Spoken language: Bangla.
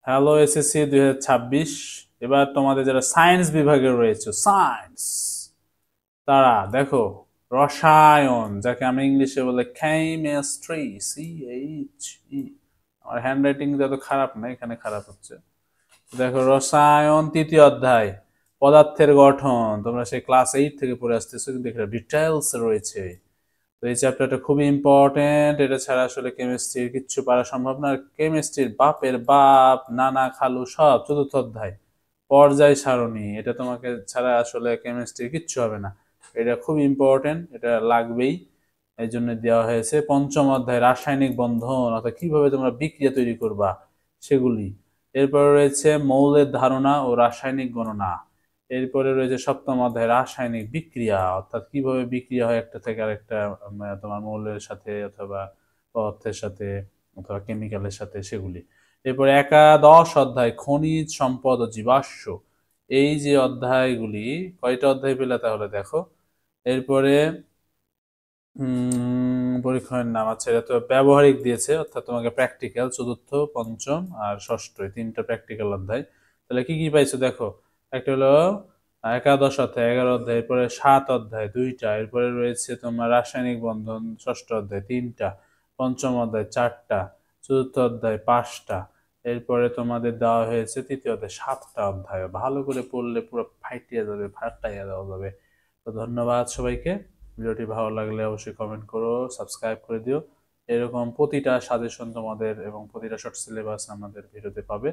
Hello SSC 2026। এবার তোমাদের যারা সায়েন্স বিভাগে রয়েছে সায়েন্স, তারা দেখো রসায়ন, যাকে আমরা ইংলিশে বলে কেমিস্ট্রি, CHE। আমার হ্যান্ড রাইটিং যত খারাপ না, এখানে খারাপ হচ্ছে। দেখো রসায়ন তৃতীয় অধ্যায় পদার্থের গঠন, তোমরা সেই ক্লাস 8 থেকে পড়ে আসতেছো, কিন্তু এখানে ডিটেলস রয়েছে। তো এই চ্যাপ্টারটা খুবই ইম্পর্টেন্ট, এটা ছাড়া আসলে কেমিস্ট্রির কিচ্ছু পারা সম্ভব না। কেমিস্ট্রির বাপের বাপ, নানা খালু সব চতুর্থ অধ্যায় পর্যায় সারণী, এটা তোমাকে ছাড়া আসলে কেমিস্ট্রির কিচ্ছু হবে না। এটা খুব ইম্পর্টেন্ট, এটা লাগবেই, এই জন্য দেওয়া হয়েছে। পঞ্চম অধ্যায় রাসায়নিক বন্ধন, অর্থাৎ কিভাবে তোমরা বিক্রিয়া তৈরি করবা সেগুলি। এরপরে রয়েছে মৌলের ধারণা ও রাসায়নিক গণনা। এরপরে রয়েছে সপ্তম অধ্যায় রাসায়নিক বিক্রিয়া, অর্থাৎ কিভাবে বিক্রিয়া হয় একটা থেকে আরেকটা, তোমার মৌলের সাথে অথবা পদার্থের সাথে অথবা কেমিক্যালের সাথে, সেগুলি। এরপরে একাদশ অধ্যায় খনিজ সম্পদ ও জীবাশ্ম। এই যে অধ্যায়গুলি, কয়টা অধ্যায় পেলে তাহলে দেখো। এরপরে পরীক্ষার নাম আছে, এটা তো ব্যবহারিক দিয়েছে, অর্থাৎ তোমাকে প্র্যাকটিক্যাল চতুর্থ, পঞ্চম আর ষষ্ঠ, এই তিনটা প্র্যাকটিক্যাল অধ্যায়। তাহলে কি কি পাইছো দেখো। একটা হলো একাদশ অধ্যায় 11 অধ্যায়, এরপরে 7 অধ্যায় 2টা, এরপরে রয়েছে তোমার রাসায়নিক বন্ধন ষষ্ঠ অধ্যায় 3টা, পঞ্চম অধ্যায় 4টা, চতুর্থ অধ্যায় 5টা, এরপরে তোমাদের দেওয়া হয়েছে তৃতীয় অধ্যায় 7টা অধ্যায়। ভালো করে পড়লে পুরো ফাইটিয়ে যাবে, ফাটাইয়া দেওয়া যাবে। তো ধন্যবাদ সবাইকে। ভিডিওটি ভালো লাগলে অবশ্যই কমেন্ট করো, সাবস্ক্রাইব করে দিও। এরকম প্রতিটা সাজেশন তোমাদের এবং প্রতিটা শর্ট সিলেবাস আমাদের ভিডিওতে পাবে।